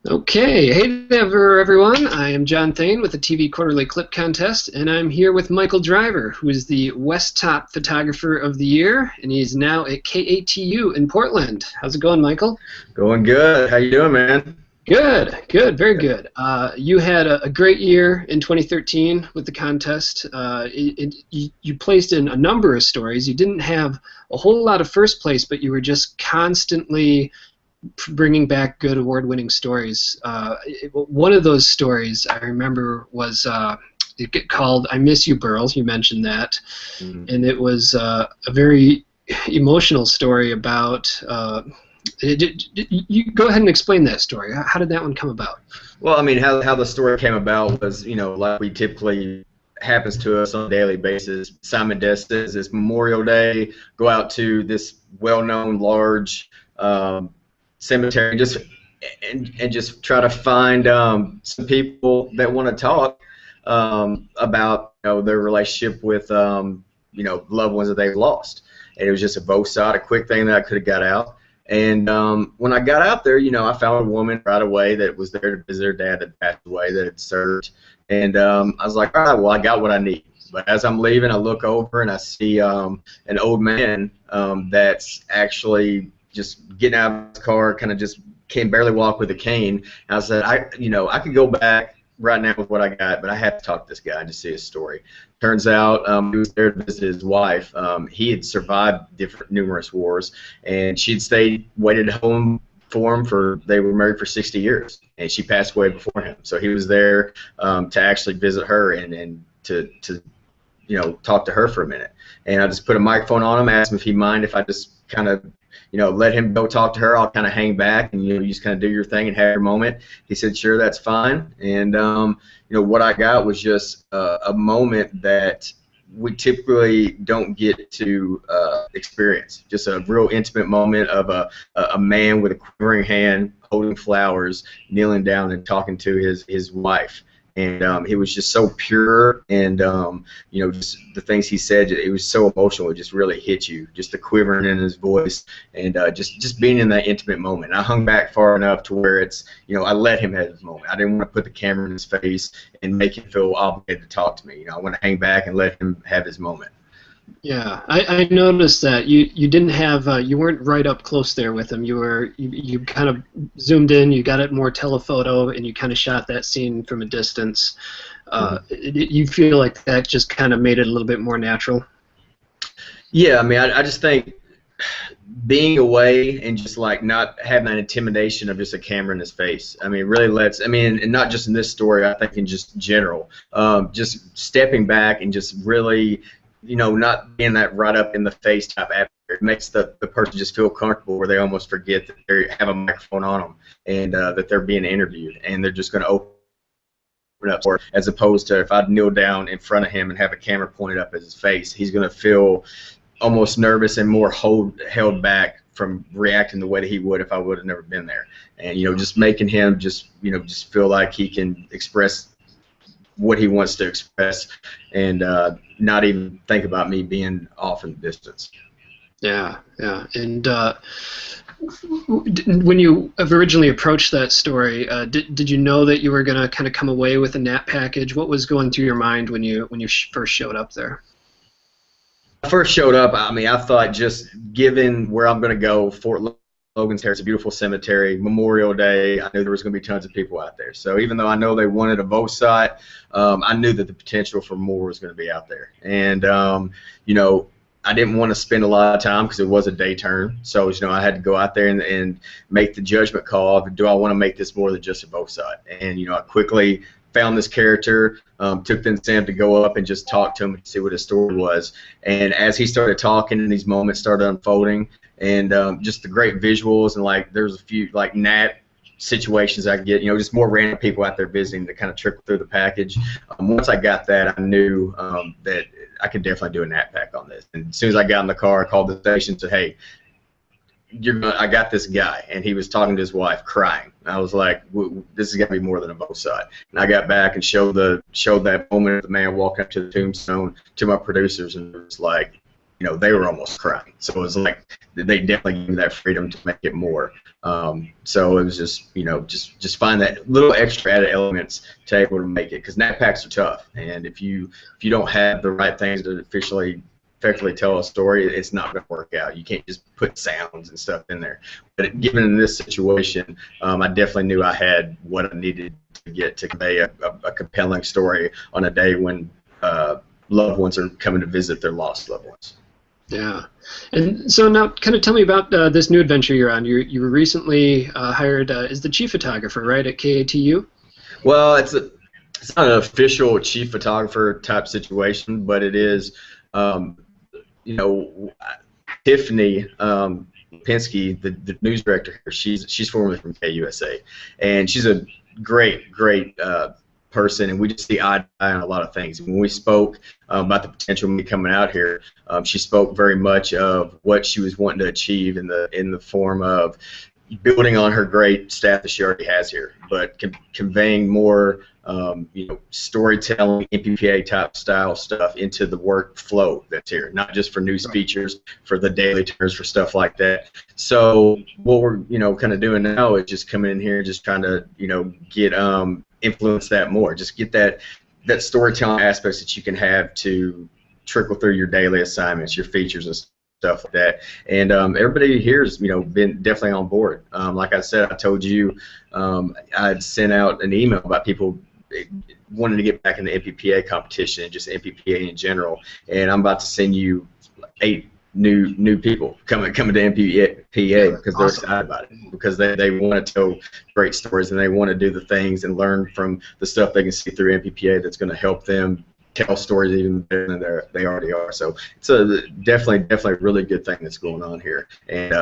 Okay, hey there, everyone. I am John Thane with the TV Quarterly Clip Contest, and I'm here with Michael Driver, who is the West Top Photographer of the Year, and he's now at KATU in Portland. How's it going, Michael? Going good. How you doing, man? Good, good, very good. You had a great year in 2013 with the contest. You placed in a number of stories. You didn't have a whole lot of first place, but you were just constantly bringing back good award-winning stories. One of those stories I remember was called "I Miss You, Burls." You mentioned that, and it was a very emotional story about. You go ahead and explain that story. How did that one come about? Well, I mean, how the story came about was, like we typically happens to us on a daily basis. Simon Des says it's Memorial Day. Go out to this well-known large cemetery and just try to find some people that want to talk about their relationship with loved ones that they've lost. And it was just a both side, a quick thing that I could have got out. And when I got out there, I found a woman right away that was there to visit her dad that passed away, that had served. And I was like, all right, well, I got what I need. But as I'm leaving, I look over and I see an old man that's actually just getting out of his car, kind of just can barely walk with a cane. And I said, I could go back right now with what I got, but I have to talk to this guy and just see his story. Turns out he was there to visit his wife. He had survived numerous wars, and she'd stayed, waited home for him they were married for 60 years, and she passed away before him. So he was there to actually visit her and to talk to her for a minute. And I just put a microphone on him, asked him if he'd mind if I just kind of let him go talk to her. I'll kind of hang back and you just kind of do your thing and have your moment. He said, sure, that's fine. And what I got was just a moment that we typically don't get to experience. Just a real intimate moment of a man with a quivering hand holding flowers, kneeling down and talking to his wife. And he was just so pure, and just the things he said, it was so emotional. It just really hit you, just the quivering in his voice, and just being in that intimate moment. And I hung back far enough to where it's, I let him have his moment. I didn't want to put the camera in his face and make him feel obligated to talk to me. I want to hang back and let him have his moment. Yeah, I noticed that you didn't have you weren't right up close there with him. You kind of zoomed in, you got it more telephoto, and you kind of shot that scene from a distance. You feel like that just kind of made it a little bit more natural? Yeah, I mean, I just think being away and just like not having that intimidation of just a camera in his face. I mean, it really lets. I mean, and not just in this story. I think in just general, just stepping back and just really. Not being that right up in the face type atmosphere. It makes the person just feel comfortable where they almost forget that they have a microphone on them and that they're being interviewed and they're just going to open up. Or as opposed to if I kneel down in front of him and have a camera pointed up at his face, he's going to feel almost nervous and more held back from reacting the way that he would if I would have never been there. And just making him just feel like he can express what he wants to express and not even think about me being off in the distance. Yeah, yeah. And when you originally approached that story, did you know that you were going to kind of come away with a Nat package? What was going through your mind when you first showed up there? I first showed up, I mean, I thought just given where I'm going to go, Fort Logan's Terrace, a beautiful cemetery, Memorial Day, I knew there was going to be tons of people out there. So even though I know they wanted a both side, I knew that the potential for more was going to be out there. And, I didn't want to spend a lot of time because it was a day turn. So, I had to go out there and make the judgment call of, do I want to make this more than just a both side? And, I quickly found this character, took the incentive to go up and just talk to him and see what his story was. And as he started talking and these moments started unfolding, and just the great visuals, and like there's a few like Nat situations I could get, just more random people out there visiting to kind of trickle through the package. Once I got that, I knew that I could definitely do a Nat pack on this. And as soon as I got in the car, I called the station and said, hey, I got this guy, and he was talking to his wife, crying. And I was like, this is got to be more than a both side. And I got back and showed that moment of the man walking up to the tombstone to my producers, and it was like, they were almost crying. So it was like they definitely gave me that freedom to make it more. So it was just, just find that little extra added elements to able to make it, because nap packs are tough, and if you don't have the right things to effectively tell a story, it's not going to work out. You can't just put sounds and stuff in there. But given in this situation, I definitely knew I had what I needed to get to convey a compelling story on a day when loved ones are coming to visit their lost loved ones. Yeah. And so now kind of tell me about this new adventure you're on. You were recently hired as the chief photographer, right, at KATU? Well, it's not an official chief photographer type situation, but it is, Tiffany Pinsky, the news director here, she's formerly from KUSA, and she's a great person, and we just see eye to eye on a lot of things. When we spoke about the potential of me coming out here, she spoke very much of what she was wanting to achieve in the form of building on her great staff that she already has here, but conveying more storytelling, MPPA type style stuff into the workflow that's here, not just for news features, for the daily turns, for stuff like that. So what we're kind of doing now is just coming in here, just trying to get influence that more, just get that storytelling aspects that you can have to trickle through your daily assignments, your features and stuff like that. And everybody here has been definitely on board. Like I said, I told you I'd sent out an email about people wanting to get back in the MPPA competition and just MPPA in general, and I'm about to send you 8 new people coming to MPPA because they're excited about it, because they want to tell great stories, and they want to do the things and learn from the stuff they can see through MPPA that's going to help them tell stories even better than they already are. So it's a definitely a really good thing that's going on here, and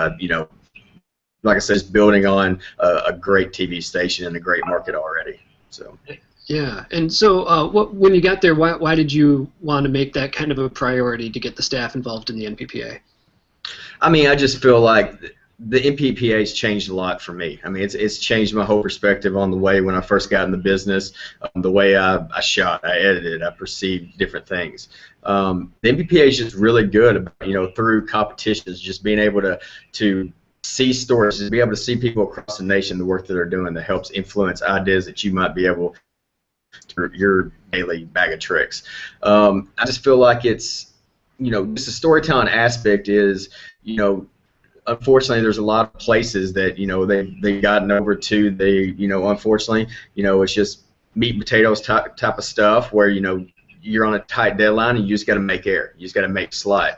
like I said, it's building on a great TV station and a great market already. So. Yeah, and so when you got there, why did you want to make that kind of a priority to get the staff involved in the NPPA? I mean, I just feel like the NPPA has changed a lot for me. I mean, it's changed my whole perspective on the way when I first got in the business, the way I shot, I edited, I perceived different things. The NPPA is just really good about, through competitions, just being able to see stories, just be able to see people across the nation, the work that they're doing that helps influence ideas that you might be able to your daily bag of tricks. I just feel like it's, just the storytelling aspect is, unfortunately, there's a lot of places that they've gotten over to. Unfortunately, it's just meat and potatoes type of stuff where you're on a tight deadline and you just got to make air, you just got to make slide.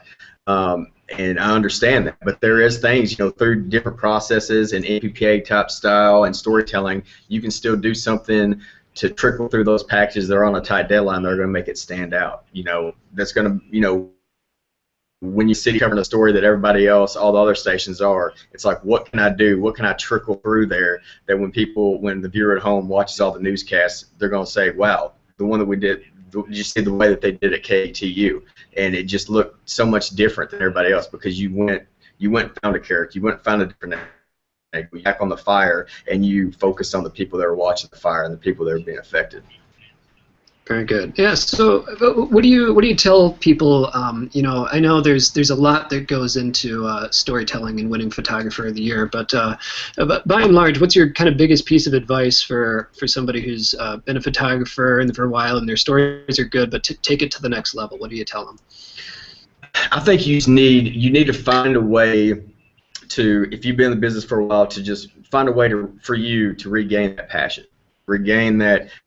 And I understand that, but there is things, through different processes and NPPA type style and storytelling, you can still do something to trickle through those packages that are on a tight deadline. They're going to make it stand out. That's going to, when you see covering a story that everybody else, all the other stations are, it's like, what can I do? What can I trickle through there that when the viewer at home watches all the newscasts, they're going to say, wow, the one that we did, did you see the way that they did at KTU? And it just looked so much different than everybody else because you went and found a character, you went and found a different back on the fire, and you focused on the people that were watching the fire and the people that were being affected. Very good. Yeah. So, what do you tell people? I know there's a lot that goes into storytelling and winning Photographer of the Year, but by and large, what's your kind of biggest piece of advice for somebody who's been a photographer for a while and their stories are good, but to take it to the next level? What do you tell them? I think you need to find a way to, if you've been in the business for a while, to just find a way for you to regain that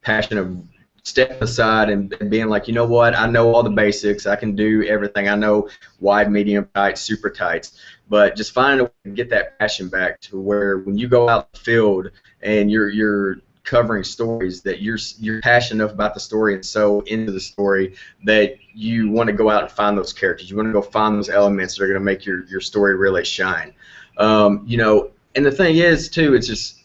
passion of stepping aside and being like, you know what, I know all the basics, I can do everything, I know wide, medium, tight, super tights, but just finding a way to get that passion back to where when you go out in the field and you're covering stories, that you're passionate enough about the story and so into the story that you want to go out and find those characters, you want to go find those elements that are going to make your story really shine. And the thing is too, it's just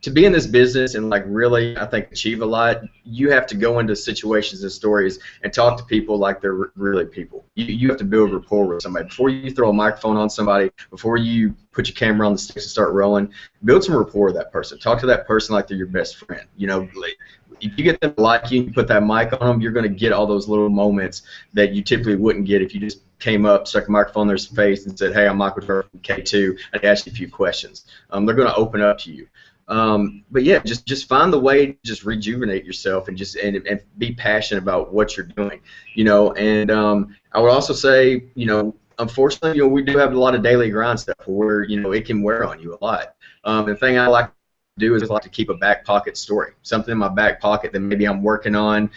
to be in this business and like really, I think, achieve a lot, you have to go into situations and stories and talk to people like they're really people. You have to build rapport with somebody. Before you throw a microphone on somebody, before you put your camera on the sticks and start rolling, build some rapport with that person. Talk to that person like they're your best friend. If you get them to like you and you put that mic on them, you're going to get all those little moments that you typically wouldn't get if you just came up, stuck a microphone in their face, and said, "Hey, I'm Michael Turner from K2. I'd ask you a few questions." They're going to open up to you. But yeah, just find the way to just rejuvenate yourself and just and be passionate about what you're doing, you know. And I would also say, you know, unfortunately, you know, we do have a lot of daily grind stuff where, you know, it can wear on you a lot. The thing I like to do is I like to keep a back pocket story, something in my back pocket that maybe I'm working on.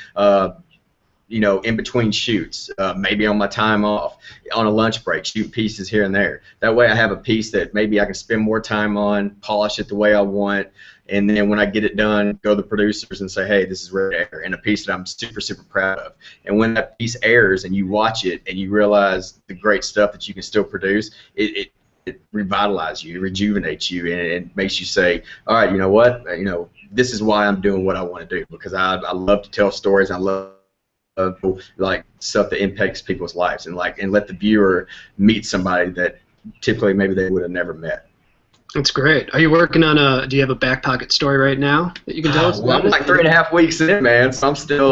You know, in between shoots, maybe on my time off, on a lunch break, shoot pieces here and there. That way I have a piece that maybe I can spend more time on, polish it the way I want, and then when I get it done, go to the producers and say, hey, this is ready to air, and a piece that I'm super, super proud of. And when that piece airs and you watch it and you realize the great stuff that you can still produce, it revitalizes you, it rejuvenates you, and it makes you say, all right, you know what, you know, this is why I'm doing what I want to do, because I love to tell stories. I love like stuff that impacts people's lives, and let the viewer meet somebody that typically maybe they would have never met. That's great. Are you working on do you have a back pocket story right now that you can tell us Well, about? I'm like 3.5 weeks in, man, so I'm still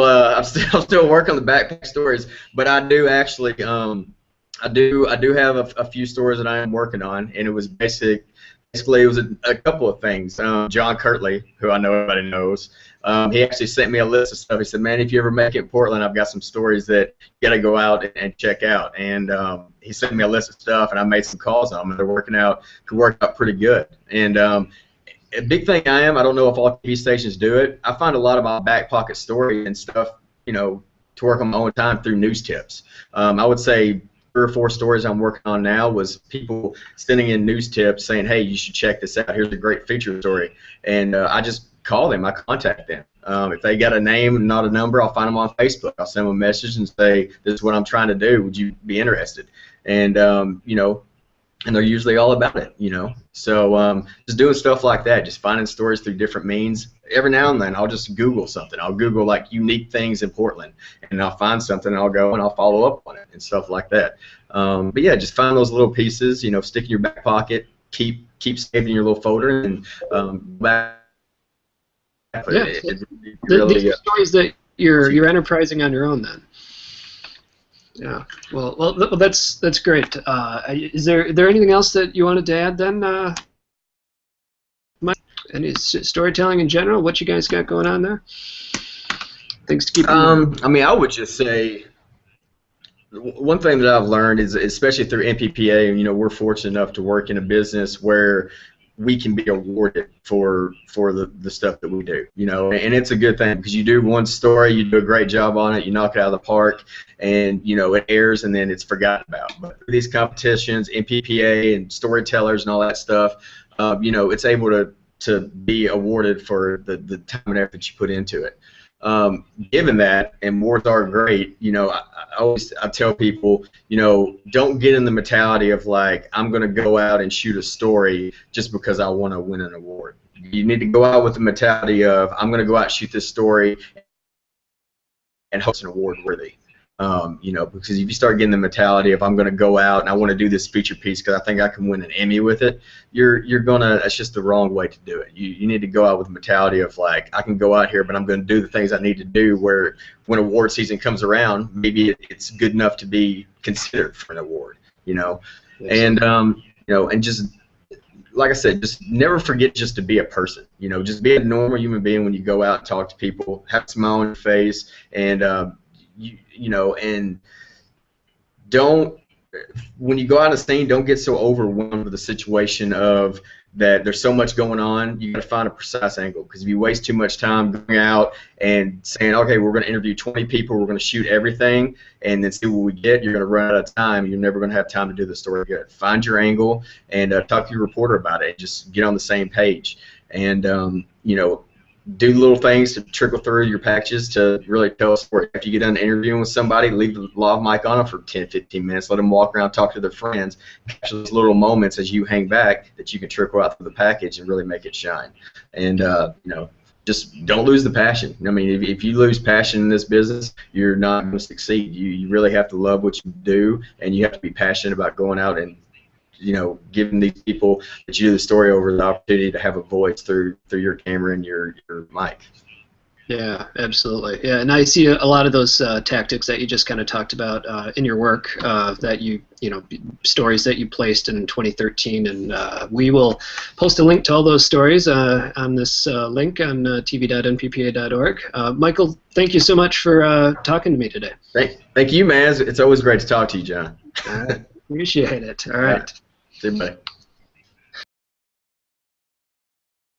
working on the backpack stories, but I do actually I do have a few stories that I am working on, and it was basically it was a couple of things. John Kirtley, who I know everybody knows, he actually sent me a list of stuff. He said, man, if you ever make it in Portland, I've got some stories that you got to go out and check out. And he sent me a list of stuff, and I made some calls on them, and they're working out pretty good. And a big thing I don't know if all TV stations do it, I find a lot of my back pocket story and stuff, you know, to work on my own time through news tips. I would say 3 or 4 stories I'm working on now was people sending in news tips saying, hey, you should check this out. Here's a great feature story. And I just call them. I contact them. If they got a name and not a number, I'll find them on Facebook. I'll send them a message and say, this is what I'm trying to do. Would you be interested? And, you know, and they're usually all about it, you know. So just doing stuff like that, just finding stories through different means. Every now and then I'll just Google something. I'll Google like unique things in Portland, and I'll find something and I'll go and I'll follow up on it and stuff like that. But yeah, just find those little pieces, you know, stick in your back pocket, keep saving your little folder, and back. Yeah, these are stories that you're enterprising on your own then. Yeah. Well, that's great. Is there anything else that you wanted to add then, Mike? Any storytelling in general? What you guys got going on there? Things to keep. I mean, I would just say one thing that I've learned is, especially through NPPA, you know, we're fortunate enough to work in a business where we can be awarded for the stuff that we do, you know, and it's a good thing because you do one story, you do a great job on it, you knock it out of the park, and you know it airs and then it's forgotten about. But these competitions, NPPA and storytellers and all that stuff, you know, it's able to be awarded for the time and effort that you put into it. Given that, and awards are great, you know, I tell people, you know, don't get in the mentality of like, I'm going to go out and shoot a story just because I want to win an award. You need to go out with the mentality of, I'm going to go out and shoot this story and hope it's an award worthy. You know, because if you start getting the mentality of I'm going to go out and I want to do this feature piece because I think I can win an Emmy with it, that's just the wrong way to do it. You need to go out with the mentality of like, I can go out here, but I'm going to do the things I need to do. Where when award season comes around, maybe it's good enough to be considered for an award. You know, and you know, and just like I said, just never forget just to be a person. You know, just be a normal human being when you go out and talk to people. Have a smile on your face, and you know, and don't, when you go out on a scene, don't get so overwhelmed with the situation of that there's so much going on. You got to find a precise angle, because if you waste too much time going out and saying, okay, we're going to interview 20 people, we're going to shoot everything, and then see what we get, you're going to run out of time. You're never going to have time to do the story good. Find your angle and talk to your reporter about it. Just get on the same page, and you know, do little things to trickle through your packages to really tell a story. After you get done interviewing with somebody, leave the lav mic on them for 10, 15 minutes. Let them walk around, talk to their friends, capture those little moments as you hang back that you can trickle out through the package and really make it shine. And you know, just don't lose the passion. I mean, if you lose passion in this business, you're not going to succeed. You really have to love what you do, and you have to be passionate about going out and, you know, giving these people that you do the story over the opportunity to have a voice through your camera and your mic. Yeah, absolutely. Yeah, and I see a lot of those tactics that you just kind of talked about in your work that you know, stories that you placed in 2013, and we will post a link to all those stories on this link on tv.nppa.org. Michael, thank you so much for talking to me today. Thank you, man. It's always great to talk to you, John. All right, appreciate it. All right. See you, buddy.